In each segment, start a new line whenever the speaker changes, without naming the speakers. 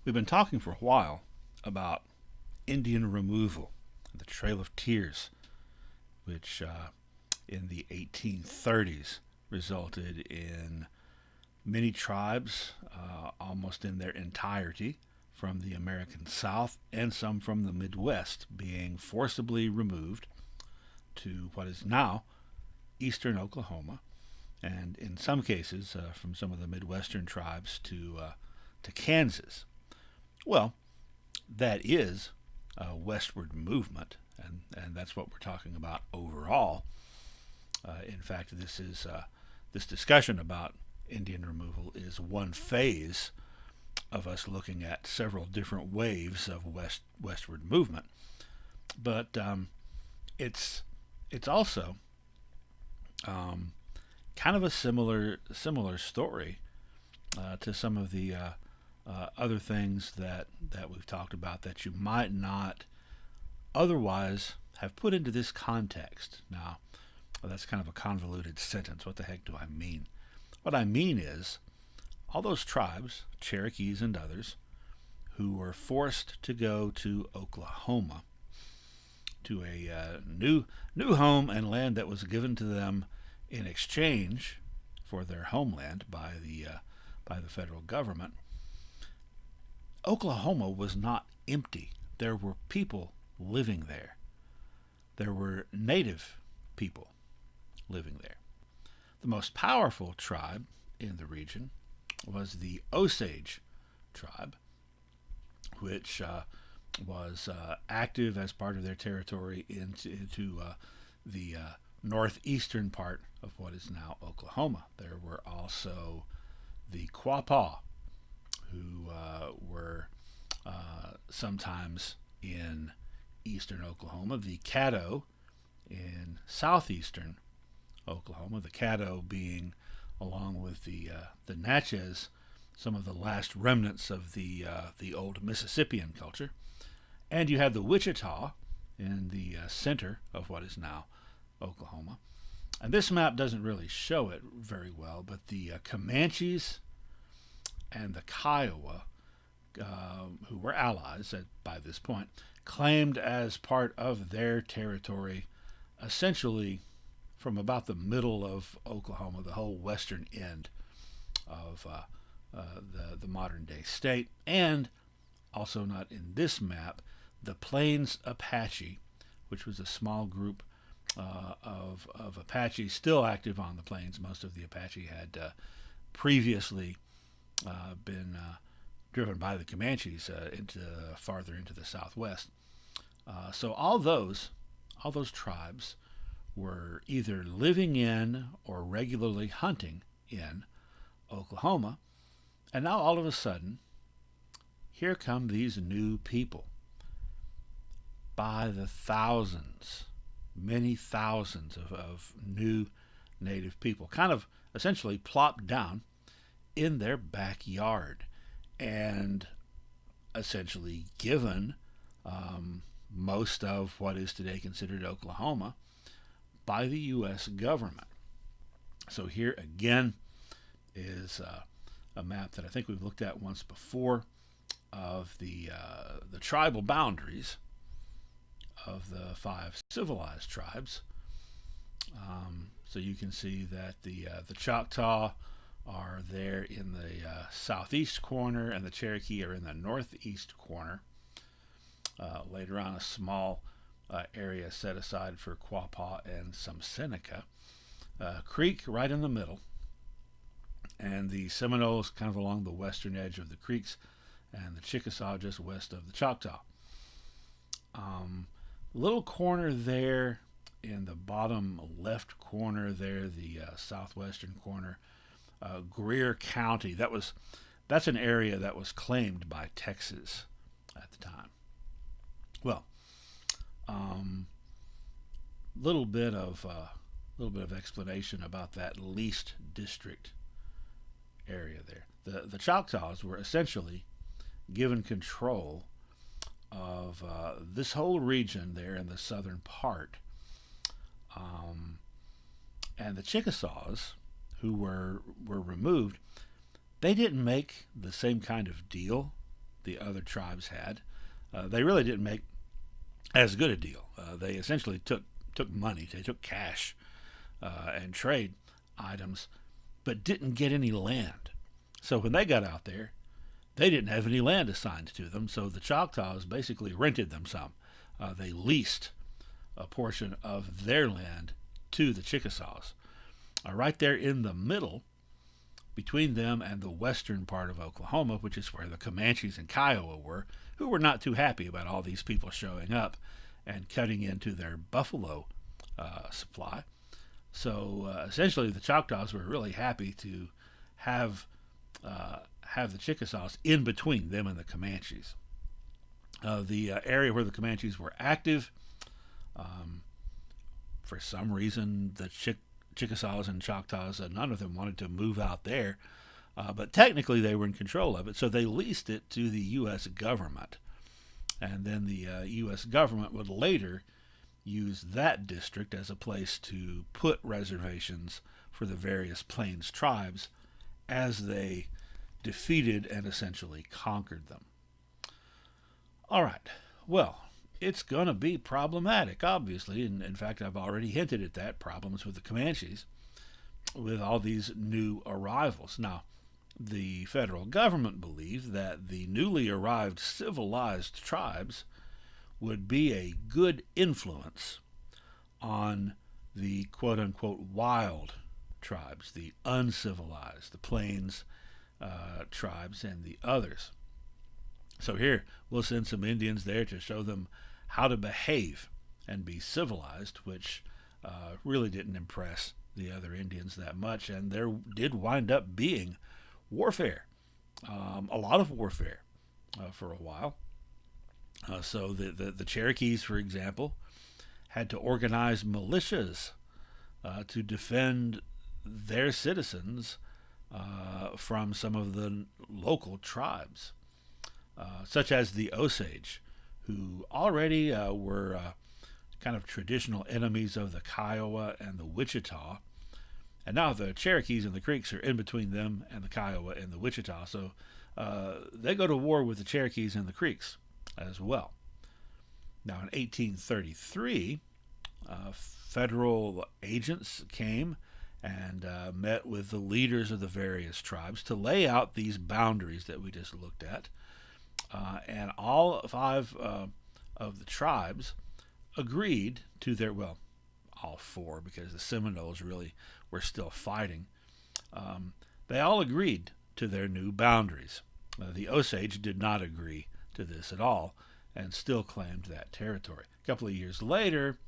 We've been talking for a while about Indian removal, the Trail of Tears, which in the 1830s resulted in many tribes, almost in their entirety, from the American South and some from the Midwest, being forcibly removed to what is now eastern Oklahoma, and in some cases from some of the Midwestern tribes to Kansas. Well, that is a westward movement, and that's what we're talking about overall. In fact, this discussion about Indian removal is one phase of us looking at several different waves of westward movement. But it's also um, kind of a similar story to some of the other things that we've talked about that you might not otherwise have put into this context. Now, well, that's kind of a convoluted sentence. What the heck do I mean? What I mean is all those tribes, Cherokees and others, who were forced to go to Oklahoma, to a new home and land that was given to them in exchange for their homeland by the federal government. Oklahoma was not empty. There were people living there. There were native people living there. The most powerful tribe in the region was the Osage tribe, which was active as part of their territory into the northeastern part of what is now Oklahoma. There were also the Quapaw, who were sometimes in eastern Oklahoma, the Caddo in southeastern Oklahoma, the Caddo being, along with the Natchez, some of the last remnants of the old Mississippian culture. And you have the Wichita in the center of what is now Oklahoma. And this map doesn't really show it very well, but the Comanches and the Kiowa, who were allies by this point, claimed as part of their territory essentially from about the middle of Oklahoma, the whole western end of the modern day state, and also not in this map, the Plains Apache, which was a small group of Apache still active on the plains. Most of the Apache had previously been driven by the Comanches into farther into the southwest. So all those tribes were either living in or regularly hunting in Oklahoma, and now all of a sudden, here come these new people by the thousands, many thousands of new native people, kind of essentially plopped down in their backyard and essentially given most of what is today considered Oklahoma by the U.S. government. So here again is a map that I think we've looked at once before of the tribal boundaries of the five civilized tribes. So you can see that the Choctaw are there in the southeast corner, and the Cherokee are in the northeast corner. Later on, a small area set aside for Quapaw and some Seneca. Creek right in the middle, and the Seminoles kind of along the western edge of the creeks, and the Chickasaw just west of the Choctaw. Little corner there in the bottom left corner there, the southwestern corner, Greer County. That's an area that was claimed by Texas at the time. Well, little bit of explanation about that least district area there. The Choctaws were essentially given control of this whole region there in the southern part, and the Chickasaws, who were removed, they didn't make the same kind of deal the other tribes had. They really didn't make as good a deal. They essentially took money, they took cash and trade items, but didn't get any land. So when they got out there, they didn't have any land assigned to them, so the Choctaws basically rented them some. They leased a portion of their land to the Chickasaws. Right there in the middle, between them and the western part of Oklahoma, which is where the Comanches and Kiowa were, who were not too happy about all these people showing up and cutting into their buffalo supply. So essentially, the Choctaws were really happy to have the Chickasaws in between them and the Comanches. The area where the Comanches were active, for some reason, the Chickasaws and Choctaws, none of them wanted to move out there, but technically they were in control of it, so they leased it to the U.S. government. And then the U.S. government would later use that district as a place to put reservations for the various Plains tribes as they defeated and essentially conquered them. All right, well, it's going to be problematic, obviously, and in fact I've already hinted at that, problems with the Comanches, with all these new arrivals. Now, the federal government believed that the newly arrived civilized tribes would be a good influence on the quote-unquote wild tribes, the uncivilized, the Plains tribes, and the others. So here, we'll send some Indians there to show them how to behave and be civilized, which really didn't impress the other Indians that much, and there did wind up being warfare, a lot of warfare for a while. So the Cherokees, for example, had to organize militias to defend their citizens from some of the local tribes, such as the Osage, who already were kind of traditional enemies of the Kiowa and the Wichita. And now the Cherokees and the Creeks are in between them and the Kiowa and the Wichita, so they go to war with the Cherokees and the Creeks as well. Now in 1833, federal agents came and met with the leaders of the various tribes to lay out these boundaries that we just looked at. And all five of the tribes agreed to their, well, all four, because the Seminoles really were still fighting. They all agreed to their new boundaries. The Osage did not agree to this at all and still claimed that territory. A couple of years later,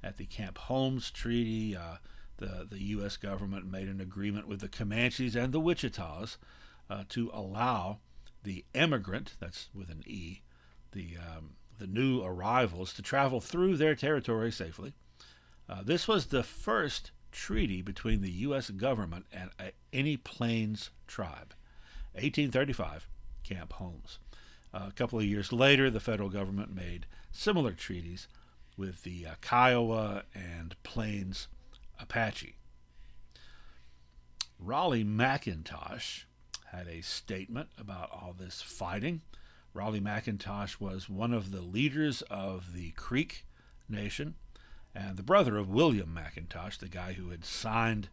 at the Camp Holmes Treaty, the U.S. government made an agreement with the Comanches and the Wichitas to allow the emigrant, that's with an E, the new arrivals, to travel through their territory safely. This was the first treaty between the U.S. government and any Plains tribe. 1835, Camp Holmes. A couple of years later, the federal government made similar treaties with the Kiowa and Plains Apache. Raleigh McIntosh had a statement about all this fighting. Raleigh McIntosh was one of the leaders of the Creek Nation and the brother of William McIntosh, the guy who had signed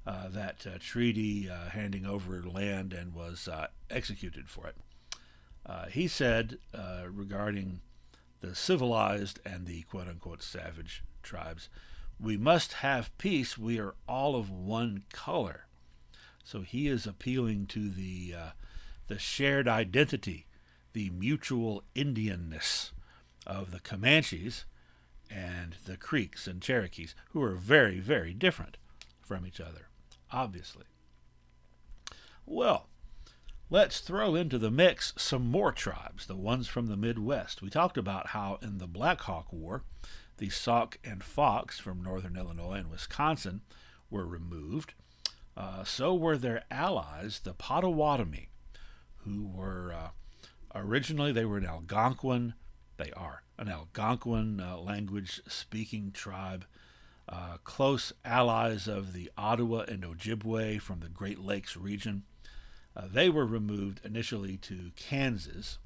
that treaty handing over land and was executed for it. He said regarding the civilized and the quote-unquote savage tribes, "We must have peace. We are all of one color." So he is appealing to the shared identity, the mutual Indianness of the Comanches and the Creeks and Cherokees, who are very, very different from each other, obviously. Well, let's throw into the mix some more tribes, the ones from the Midwest. We talked about how in the Black Hawk War, the Sauk and Fox from northern Illinois and Wisconsin were removed. So were their allies, the Potawatomi, who were originally they were an Algonquin. They are an Algonquin language-speaking tribe, close allies of the Ottawa and Ojibwe from the Great Lakes region. They were removed initially to Kansas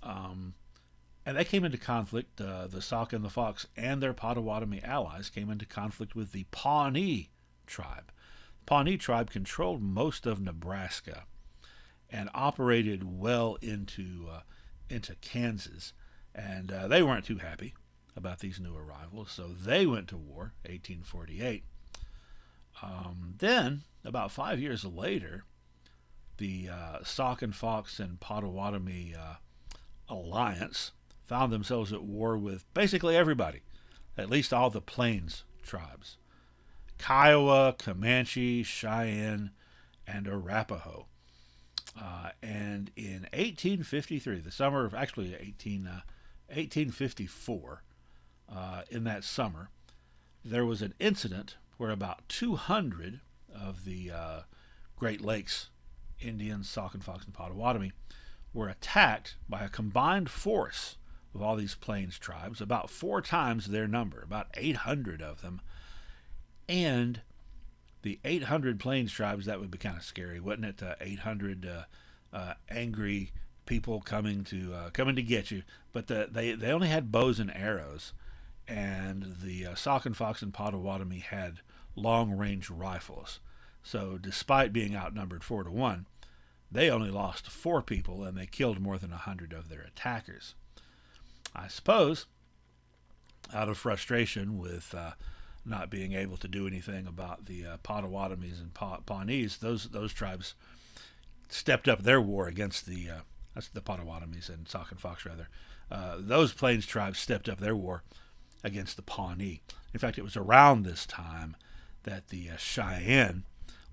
And they came into conflict, the Sauk and the Fox and their Potawatomi allies came into conflict with the Pawnee tribe. The Pawnee tribe controlled most of Nebraska and operated well into Kansas. And they weren't too happy about these new arrivals, so they went to war, 1848. Then, about 5 years later, the Sauk and Fox and Potawatomi alliance found themselves at war with basically everybody, at least all the Plains tribes: Kiowa, Comanche, Cheyenne, and Arapaho. And in 1853, the summer of 1854, in that summer, there was an incident where about 200 of the Great Lakes Indians, Sauk and Fox and Potawatomi, were attacked by a combined force of all these Plains tribes, about 4 times their number, about 800 of them. And the 800 Plains tribes, that would be kind of scary, wouldn't it? 800 angry people coming to get you. But they only had bows and arrows, and the Sauk and Fox and Potawatomi had long-range rifles. So despite being outnumbered 4-1, they only lost 4 people, and they killed more than 100 of their attackers. I suppose, out of frustration with not being able to do anything about the Potawatomis and Pawnees, those tribes stepped up their war against the Potawatomis and Sauk and Fox, rather. Those Plains tribes stepped up their war against the Pawnee. In fact, it was around this time that the Cheyenne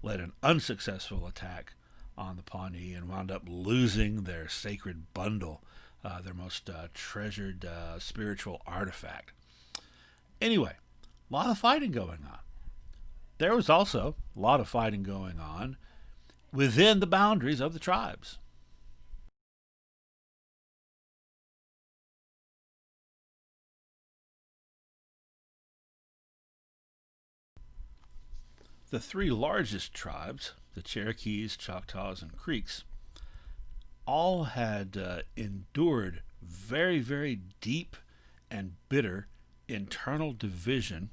led an unsuccessful attack on the Pawnee and wound up losing their sacred bundle, their most treasured spiritual artifact. Anyway, a lot of fighting going on. There was also a lot of fighting going on within the boundaries of the tribes. The 3 largest tribes, the Cherokees, Choctaws, and Creeks, all had endured very, very deep and bitter internal division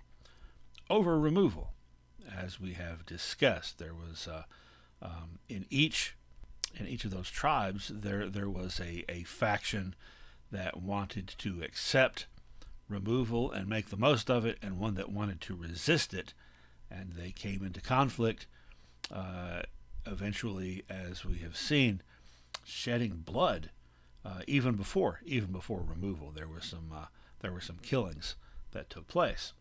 over removal. As we have discussed, there was in each of those tribes there was a faction that wanted to accept removal and make the most of it, and one that wanted to resist it, and they came into conflict. Eventually, as we have seen, shedding blood. Even before removal, there were some killings that took place.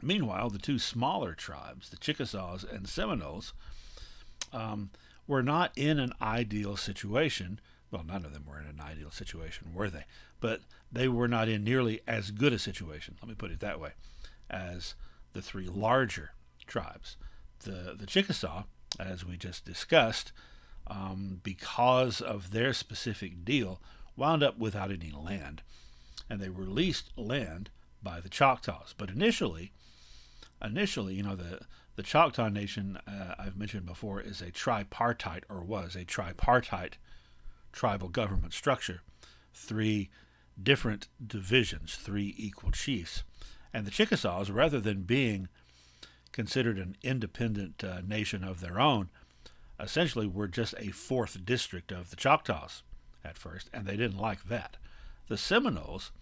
Meanwhile, the 2 smaller tribes, the Chickasaws and Seminoles, were not in an ideal situation. Well, none of them were in an ideal situation, were they? But they were not in nearly as good a situation, let me put it that way, as the 3 larger tribes. The Chickasaw, as we just discussed, because of their specific deal, wound up without any land, and they were leased land by the Choctaws. But initially, the Choctaw Nation, I've mentioned before, is a tripartite, or was a tripartite tribal government structure. 3 different divisions, 3 equal chiefs. And the Chickasaws, rather than being considered an independent nation of their own, essentially were just a 4th district of the Choctaws at first, and they didn't like that. The Seminoles,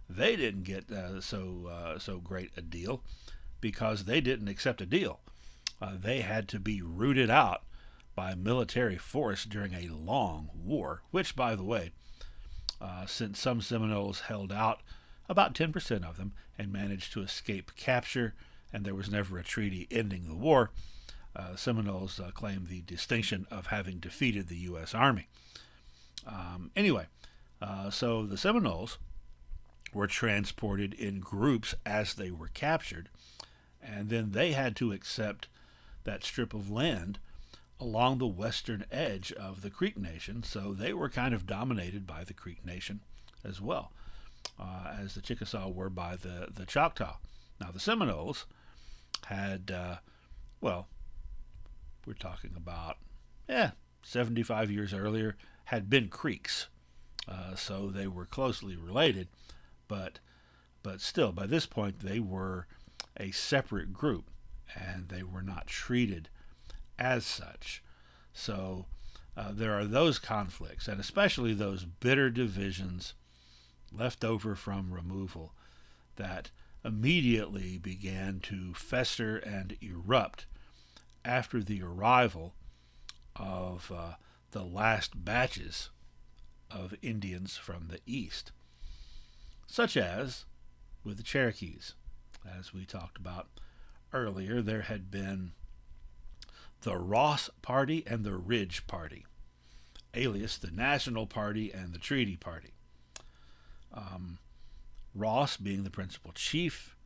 they didn't get so great a deal because they didn't accept a deal. They had to be rooted out by military force during a long war, which, by the way, since some Seminoles held out, about 10% of them, and managed to escape capture, and there was never a treaty ending the war, Seminoles claimed the distinction of having defeated the U.S. Army. So the Seminoles were transported in groups as they were captured, and then they had to accept that strip of land along the western edge of the Creek Nation, so they were kind of dominated by the Creek Nation as well, as the Chickasaw were by the Choctaw. Now the Seminoles had, we're talking about 75 years earlier, had been Creeks. so they were closely related, but still, by this point, they were a separate group, and they were not treated as such. So there are those conflicts, and especially those bitter divisions left over from removal that immediately began to fester and erupt after the arrival of the last batches of Indians from the east, such as with the Cherokees. As we talked about earlier, there had been the Ross Party and the Ridge Party, alias the National Party and the Treaty Party. Ross being the principal chief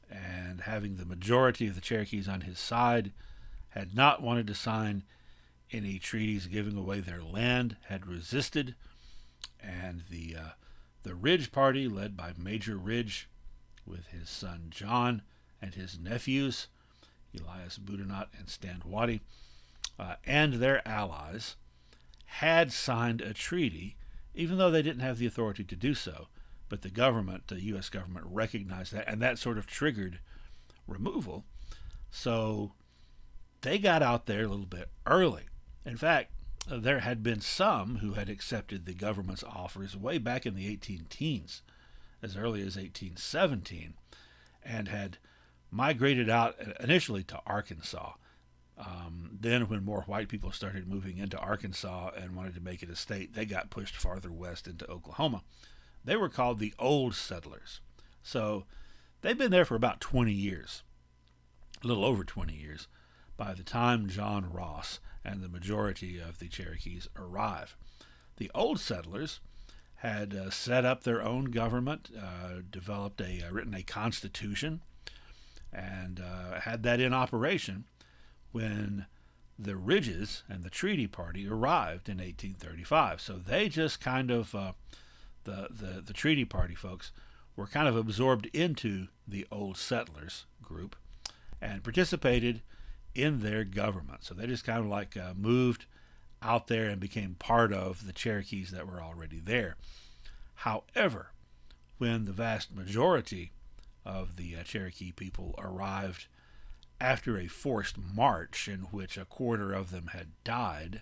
and having the majority of the Cherokees on his side, had not wanted to sign any treaties giving away their land, had resisted, and the Ridge Party, led by Major Ridge, with his son John and his nephews, Elias Boudinot and Standwater, and their allies, had signed a treaty, even though they didn't have the authority to do so. But the government, the U.S. government, recognized that, and that sort of triggered removal. So they got out there a little bit early. In fact, there had been some who had accepted the government's offers way back in the 18 teens, as early as 1817, and had migrated out initially to Arkansas. Then when more white people started moving into Arkansas and wanted to make it a state, they got pushed farther west into Oklahoma. They were called the Old Settlers. So they've been there for about 20 years, a little over 20 years, by the time John Ross and the majority of the Cherokees arrive. The Old Settlers had set up their own government, developed written a constitution, and had that in operation when the Ridges and the Treaty Party arrived in 1835. So they just kind of, the Treaty Party folks, were kind of absorbed into the Old Settlers group and participated in their government. So they just kind of like moved out there and became part of the Cherokees that were already there. However, when the vast majority of the Cherokee people arrived after a forced march in which a quarter of them had died,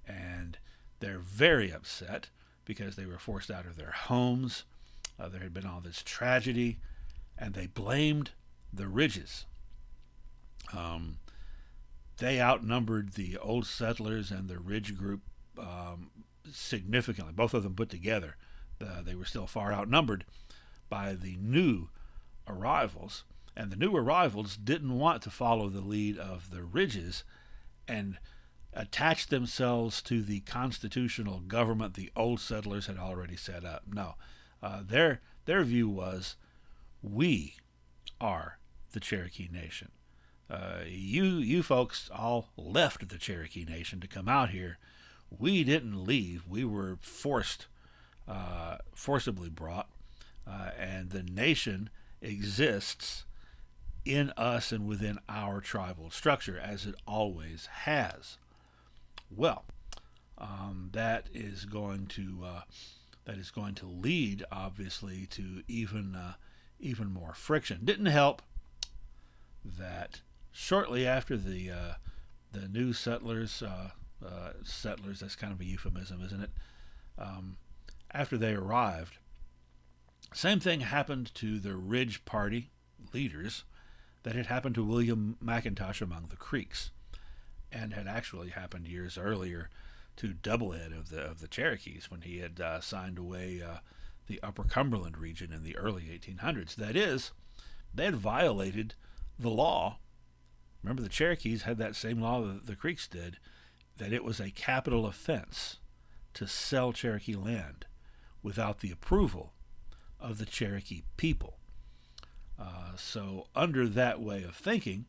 and they're very upset because they were forced out of their homes, there had been all this tragedy, and they blamed the Ridges. They outnumbered the Old Settlers and the Ridge group significantly, both of them put together. They were still far outnumbered by the new arrivals, and the new arrivals didn't want to follow the lead of the Ridges and attach themselves to the constitutional government the Old Settlers had already set up. No, their view was, we are the Cherokee Nation. You folks all left the Cherokee Nation to come out here. We didn't leave. We were forcibly brought, and the nation exists in us and within our tribal structure, as it always has. Well, that is going to lead, obviously, to even more friction. Didn't help that shortly after the new settlers, that's kind of a euphemism, isn't it? After they arrived, same thing happened to the Ridge Party leaders that had happened to William McIntosh among the Creeks, and had actually happened years earlier to Doublehead of the Cherokees when he had signed away the Upper Cumberland region in the early 1800s. That is, they had violated the law. Remember, the Cherokees had that same law that the Creeks did, that it was a capital offense to sell Cherokee land without the approval of the Cherokee people. So under that way of thinking,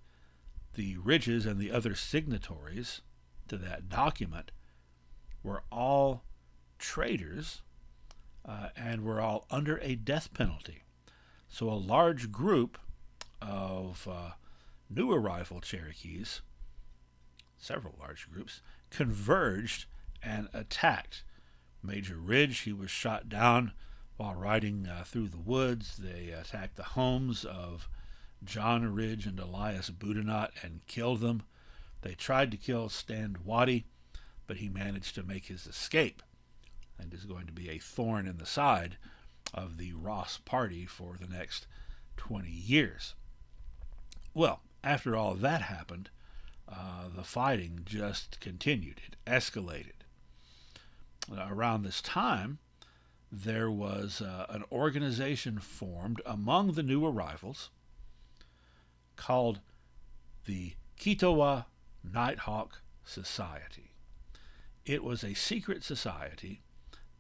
the Ridges and the other signatories to that document were all traitors and were all under a death penalty. So a large group of new arrival Cherokees, several large groups, converged and attacked Major Ridge, he was shot down while riding through the woods. They attacked the homes of John Ridge and Elias Boudinot and killed them. They tried to kill Stand Watie, but he managed to make his escape and is going to be a thorn in the side of the Ross party for the next 20 years. Well, after all of that happened, the fighting just continued. It escalated. Around this time, there was an organization formed among the new arrivals called the Kitowa Nighthawk Society. It was a secret society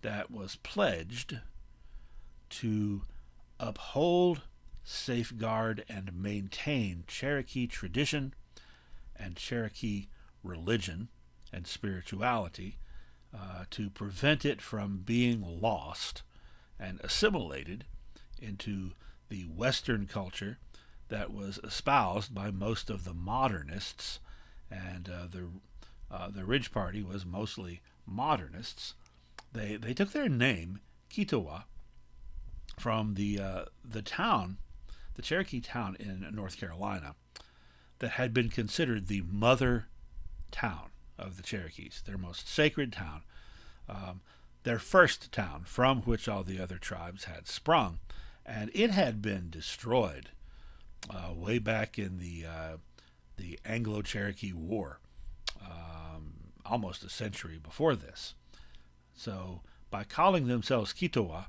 that was pledged to uphold, safeguard, and maintain Cherokee tradition and Cherokee religion and spirituality, to prevent it from being lost and assimilated into the Western culture that was espoused by most of the modernists, and the Ridge Party was mostly modernists. They took their name, Kitowa, from the town, the Cherokee town in North Carolina, that had been considered the mother town of the Cherokees, their most sacred town, their first town from which all the other tribes had sprung. And it had been destroyed way back in the Anglo-Cherokee War, almost a century before this. So by calling themselves Kitowa,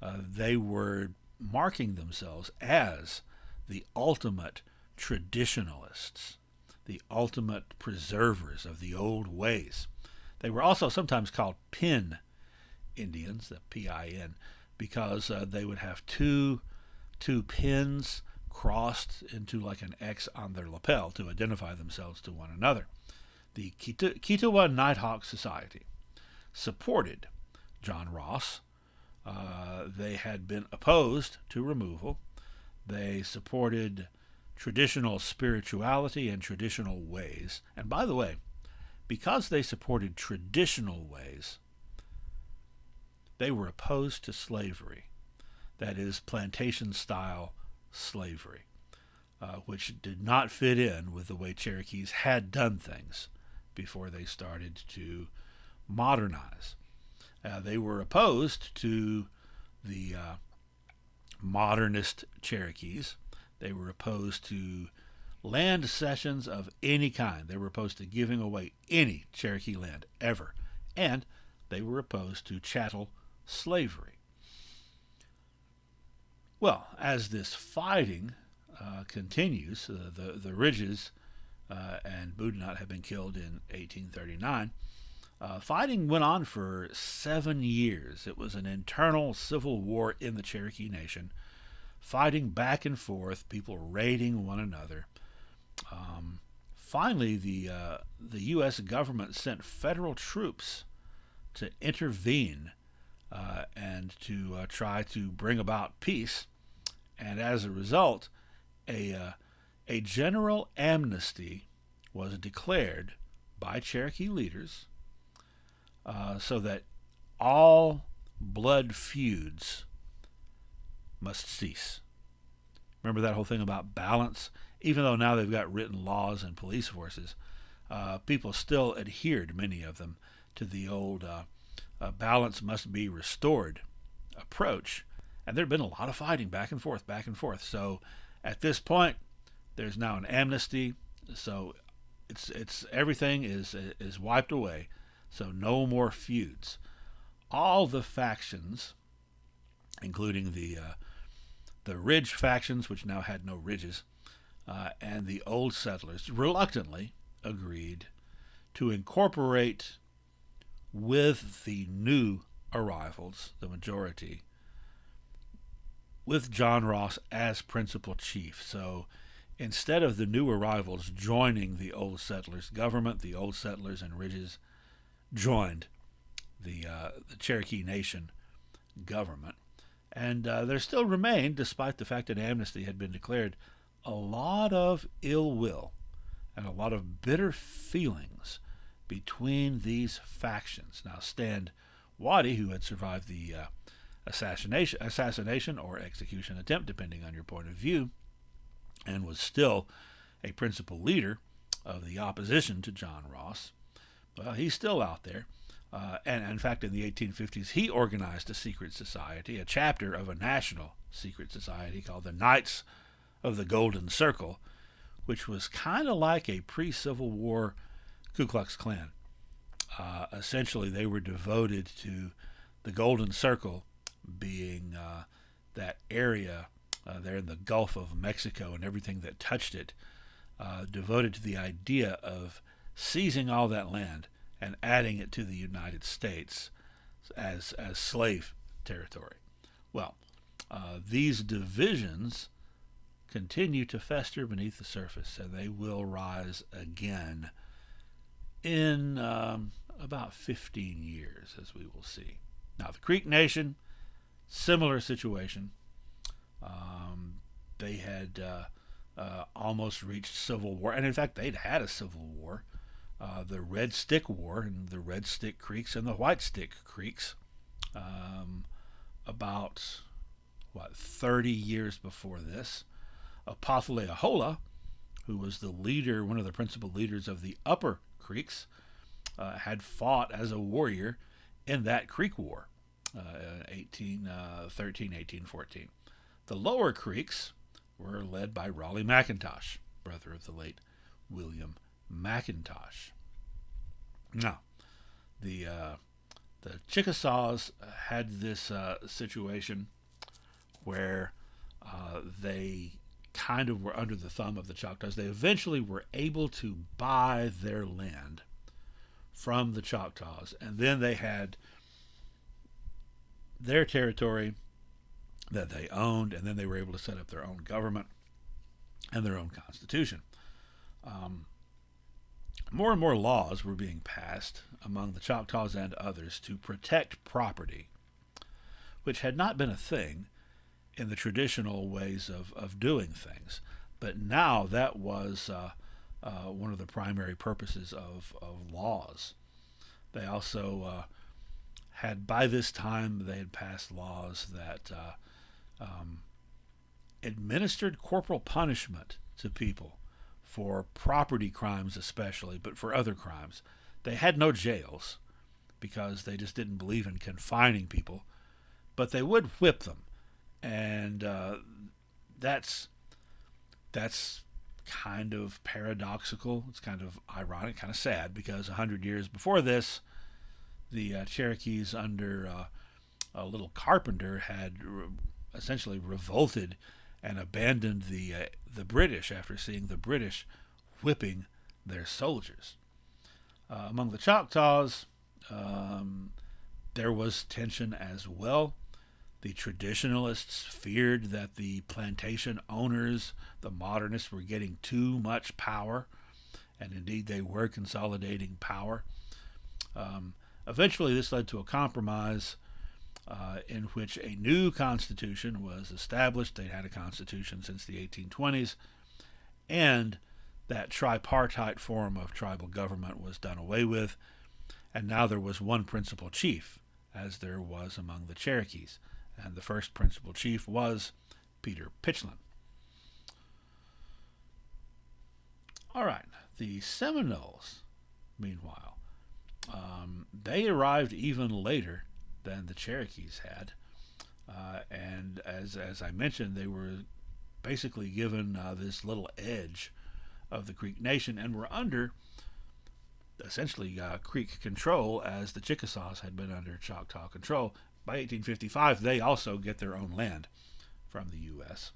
they were marking themselves as the ultimate traditionalists, the ultimate preservers of the old ways. They were also sometimes called Pin Indians, the P-I-N, because they would have two pins crossed into like an X on their lapel to identify themselves to one another. The Kitowa Nighthawk Society supported John Ross. They had been opposed to removal. They supported traditional spirituality and traditional ways. And by the way, because they supported traditional ways, they were opposed to slavery. That is, plantation-style slavery, which did not fit in with the way Cherokees had done things before they started to modernize. They were opposed to the modernist Cherokees. They were opposed to land cessions of any kind. They were opposed to giving away any Cherokee land ever. And they were opposed to chattel slavery. Well, as this fighting continues, the Ridges and Boudinot had been killed in 1839. Fighting went on for 7 years. It was an internal civil war in the Cherokee Nation, fighting back and forth, people raiding one another. Finally, the U.S. government sent federal troops to intervene and to try to bring about peace. And as a result, a general amnesty was declared by Cherokee leaders, so that all blood feuds must cease. Remember that whole thing about balance? Even though now they've got written laws and police forces, people still adhered, many of them, to the old balance must be restored approach. And there had been a lot of fighting back and forth, back and forth. So at this point, there's now an amnesty. So it's everything is wiped away. So no more feuds. All the factions, including the Ridge factions, which now had no ridges, and the old settlers, reluctantly agreed to incorporate with the new arrivals, the majority, with John Ross as principal chief. So instead of the new arrivals joining the old settlers' government, the old settlers and Ridges joined the Cherokee Nation government. And there still remained, despite the fact that amnesty had been declared, a lot of ill will and a lot of bitter feelings between these factions. Now, Stand Waddy, who had survived the assassination or execution attempt, depending on your point of view, and was still a principal leader of the opposition to John Ross. Well, he's still out there. And in fact, in the 1850s, he organized a secret society, a chapter of a national secret society called the Knights of the Golden Circle, which was kind of like a pre-Civil War Ku Klux Klan. Essentially, they were devoted to the Golden Circle being that area there in the Gulf of Mexico and everything that touched it, devoted to the idea of seizing all that land and adding it to the United States as slave territory. Well, these divisions continue to fester beneath the surface, and they will rise again in about 15 years, as we will see. Now, the Creek Nation, similar situation. They had almost reached civil war, and in fact, they'd had a civil war, the Red Stick War, and the Red Stick Creeks and the White Stick Creeks, about 30 years before this. Apothileahola, who was the leader, one of the principal leaders of the Upper Creeks, had fought as a warrior in that Creek War, 1813, 1814. The Lower Creeks were led by Raleigh McIntosh, brother of the late William McIntosh. Now, the Chickasaws had this situation where they kind of were under the thumb of the Choctaws. They eventually were able to buy their land from the Choctaws, and then they had their territory that they owned, and then they were able to set up their own government and their own constitution. More and more laws were being passed among the Choctaws and others to protect property, which had not been a thing in the traditional ways of doing things. But now that was one of the primary purposes of laws. They also had, by this time, they had passed laws that administered corporal punishment to people for property crimes especially, but for other crimes. They had no jails because they just didn't believe in confining people, but they would whip them. And that's kind of paradoxical. It's kind of ironic, kind of sad, because 100 years before this, the Cherokees under Little Carpenter had essentially revolted and abandoned the British after seeing the British whipping their soldiers. Among the Choctaws, there was tension as well. The traditionalists feared that the plantation owners, the modernists, were getting too much power, and indeed they were consolidating power. Eventually, this led to a compromise in which a new constitution was established. They'd had a constitution since the 1820s, and that tripartite form of tribal government was done away with, and now there was one principal chief, as there was among the Cherokees, and the first principal chief was Peter Pitchlynn. All right, the Seminoles, meanwhile, they arrived even later than the Cherokees had, and as I mentioned, they were basically given this little edge of the Creek Nation and were under essentially Creek control, as the Chickasaws had been under Choctaw control. By 1855, they also get their own land from the U.S.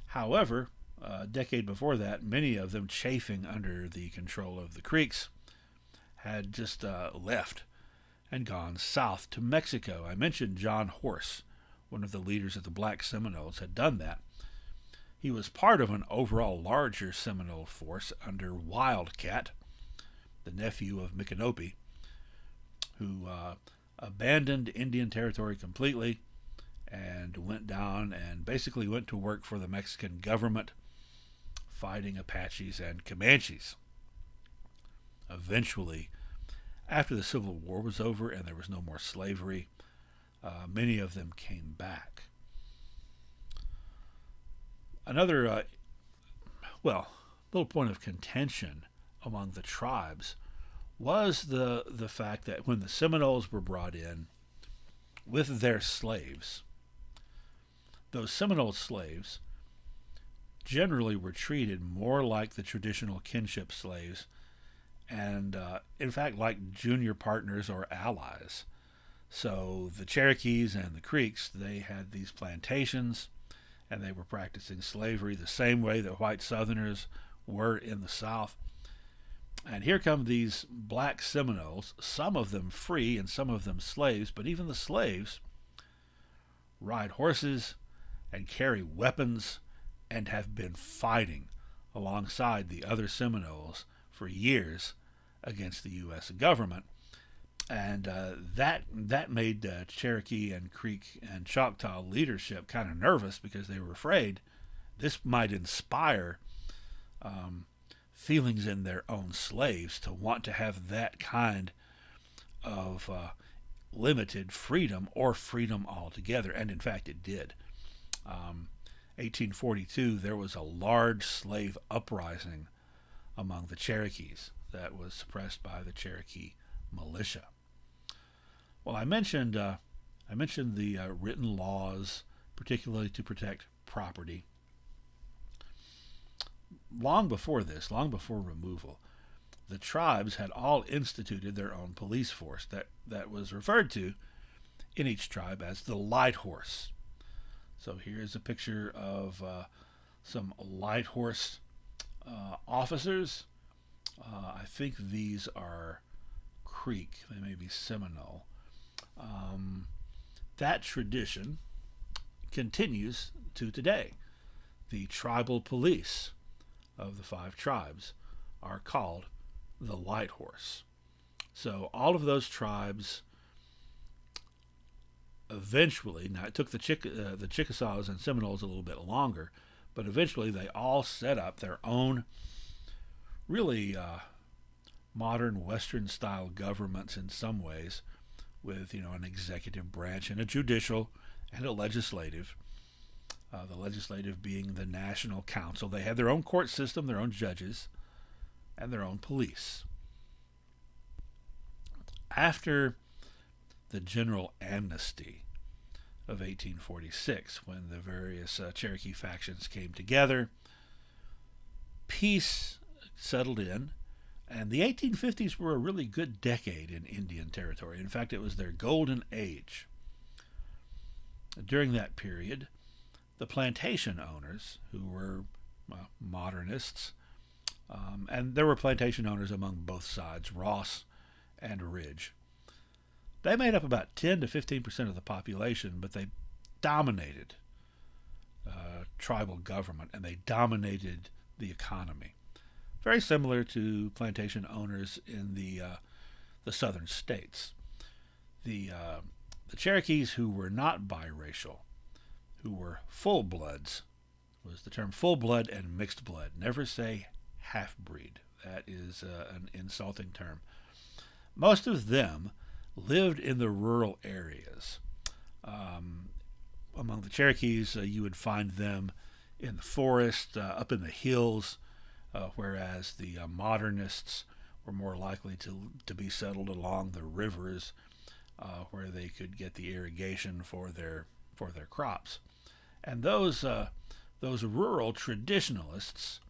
However, a decade before that, many of them, chafing under the control of the Creeks, had just left and gone south to Mexico. I mentioned John Horse, one of the leaders of the Black Seminoles, had done that. He was part of an overall larger Seminole force under Wildcat, the nephew of Micanopy, who abandoned Indian territory completely and went down and basically went to work for the Mexican government, fighting Apaches and Comanches. Eventually, After the Civil War was over and there was no more slavery, many of them came back. Another, little point of contention among the tribes was the fact that when the Seminoles were brought in with their slaves, those Seminole slaves generally were treated more like the traditional kinship slaves and, in fact, like junior partners or allies. So the Cherokees and the Creeks, they had these plantations, and they were practicing slavery the same way that white Southerners were in the South. And here come these black Seminoles, some of them free and some of them slaves, but even the slaves ride horses and carry weapons and have been fighting alongside the other Seminoles for years against the U.S. government. And that made Cherokee and Creek and Choctaw leadership kind of nervous because they were afraid this might inspire feelings in their own slaves to want to have that kind of limited freedom or freedom altogether. And in fact, it did. 1842, there was a large slave uprising among the Cherokees that was suppressed by the Cherokee militia. Well, I mentioned the written laws, particularly to protect property. Long before this, long before removal, the tribes had all instituted their own police force that was referred to in each tribe as the light horse. So here's a picture of some light horse officers. I think these are Creek. They may be Seminole. That tradition continues to today. The tribal police of the 5 tribes are called the light horse. So all of those tribes eventually, now it took the Chickasaws and Seminoles a little bit longer, but eventually they all set up their own really modern Western style governments in some ways, with an executive branch and a judicial and a legislative. The legislative being the National Council. They had their own court system, their own judges, and their own police. After the general amnesty of 1846, when the various Cherokee factions came together, peace settled in, and the 1850s were a really good decade in Indian Territory. In fact, it was their golden age. During that period, the plantation owners, who were modernists, and there were plantation owners among both sides, Ross and Ridge. They made up about 10 to 15% of the population, but they dominated tribal government, and they dominated the economy. Very similar to plantation owners in the southern states. The Cherokees, who were not biracial, who were full-bloods, was the term full-blood and mixed blood. Never say half-breed. That is an insulting term. Most of them lived in the rural areas. Among the Cherokees, you would find them in the forest, up in the hills, whereas the modernists were more likely to be settled along the rivers, where they could get the irrigation for their crops. And those rural traditionalists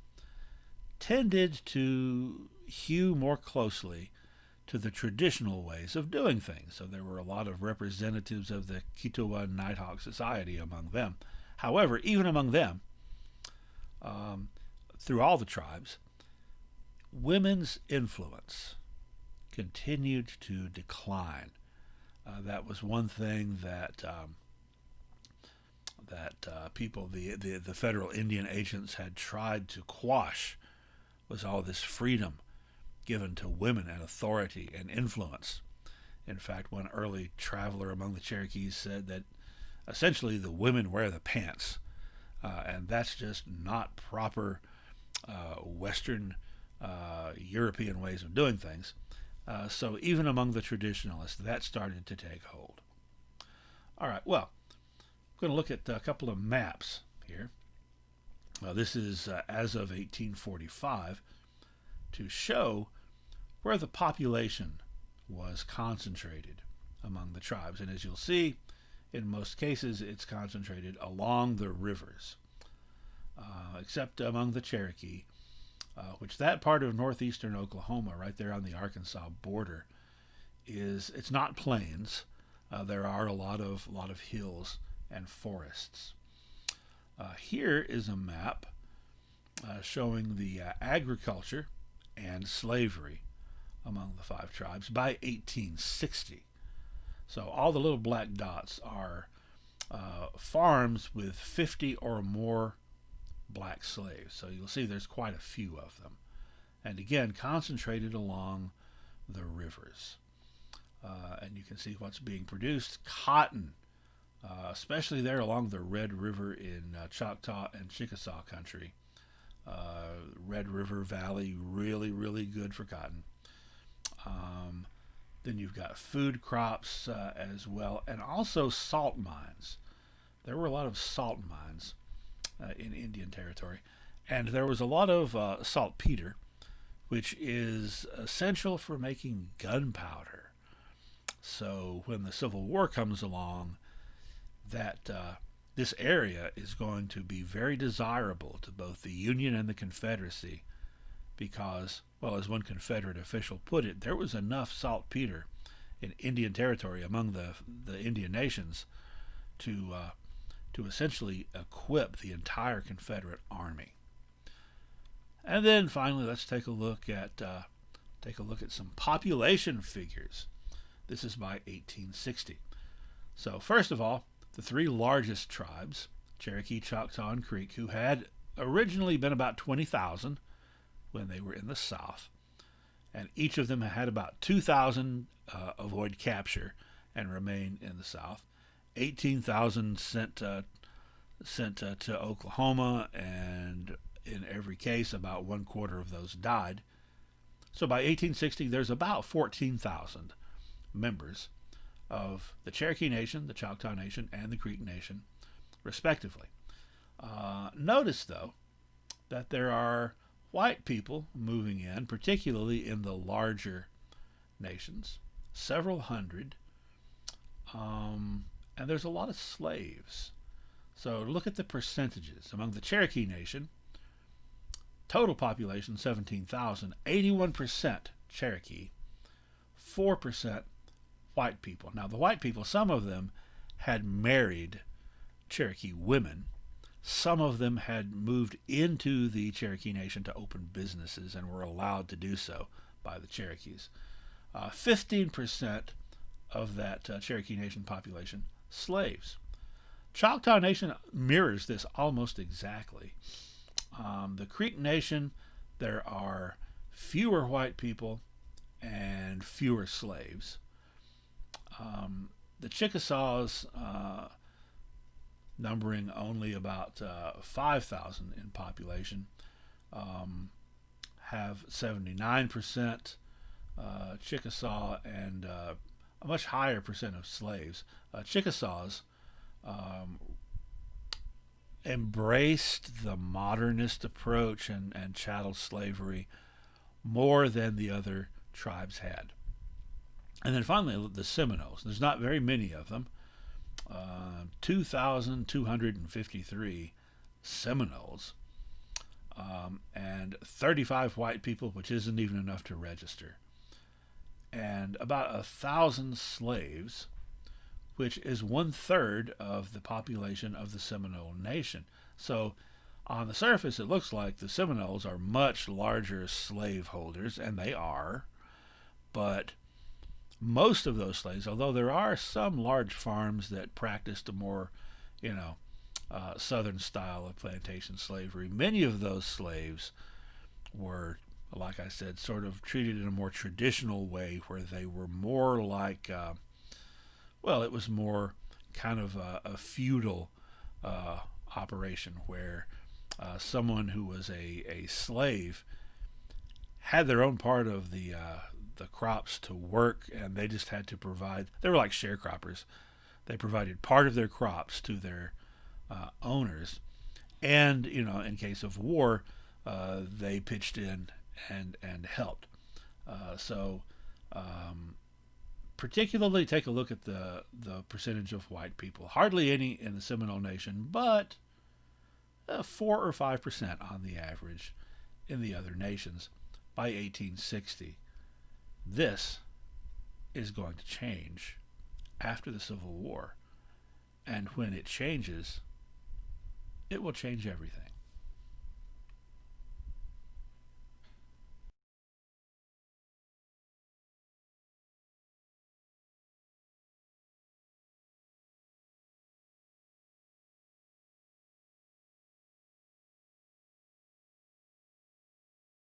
tended to hew more closely to the traditional ways of doing things. So there were a lot of representatives of the Kiowa Nighthawk Society among them. However, even among them, through all the tribes, women's influence continued to decline. That was one thing that people, the federal Indian agents, had tried to quash, was all this freedom given to women and authority and influence. In fact, one early traveler among the Cherokees said that essentially the women wear the pants, and that's just not proper Western European ways of doing things. So even among the traditionalists, that started to take hold. All right, well, I'm going to look at a couple of maps here. This is as of 1845 to show where the population was concentrated among the tribes. And as you'll see, in most cases, it's concentrated along the rivers, except among the Cherokee, which that part of northeastern Oklahoma, right there on the Arkansas border, it's not plains. There are a lot of hills and forests. Here is a map showing the agriculture and slavery among the five tribes by 1860. So all the little black dots are farms with 50 or more black slaves. So you'll see there's quite a few of them. And again, concentrated along the rivers. And you can see what's being produced. Cotton, especially there along the Red River in Choctaw and Chickasaw country. Red River Valley, really, really good for cotton. Then you've got food crops as well, and also salt mines. There were a lot of salt mines in Indian Territory, and there was a lot of saltpeter, which is essential for making gunpowder. So when the Civil War comes along, that this area is going to be very desirable to both the Union and the Confederacy because, well, as one Confederate official put it, there was enough saltpeter in Indian Territory among the Indian nations to essentially equip the entire Confederate army. And then finally, let's take a look at some population figures. This is by 1860. So first of all, the three largest tribes, Cherokee, Choctaw, and Creek, who had originally been about 20,000 when they were in the South, and each of them had about 2,000 avoid capture and remain in the South. 18,000 sent to Oklahoma, and in every case, about 1/4 of those died. So by 1860, there's about 14,000 members of the Cherokee Nation, the Choctaw Nation, and the Creek Nation, respectively. Notice, though, that there are white people moving in, particularly in the larger nations, several hundred, and there's a lot of slaves. So look at the percentages. Among the Cherokee Nation, total population 17,000, 81% Cherokee, 4% white people. Now the white people, some of them had married Cherokee women. Some of them had moved into the Cherokee Nation to open businesses and were allowed to do so by the Cherokees. 15% of that Cherokee Nation population, slaves. Choctaw Nation mirrors this almost exactly. The Creek Nation, there are fewer white people and fewer slaves. The Chickasaws, numbering only about 5,000 in population, have 79% Chickasaw and a much higher percent of slaves. Chickasaws embraced the modernist approach and chattel slavery more than the other tribes had. And then finally, the Seminoles. There's not very many of them. 2,253 Seminoles, and 35 white people, which isn't even enough to register, and about 1,000 slaves, which is 1/3 of the population of the Seminole Nation. So on the surface, it looks like the Seminoles are much larger slaveholders, and they are, but most of those slaves, although there are some large farms that practiced a more, southern style of plantation slavery, many of those slaves were, like I said, sort of treated in a more traditional way where they were more like, it was more kind of a feudal operation where someone who was a slave had their own part of the the crops to work, and they just had to provide. They were like sharecroppers. They provided part of their crops to their owners, and in case of war, they pitched in and helped. So particularly take a look at the percentage of white people. Hardly any in the Seminole Nation, but 4 or 5% on the average in the other nations by 1860. This is going to change after the Civil War. And when it changes, it will change everything.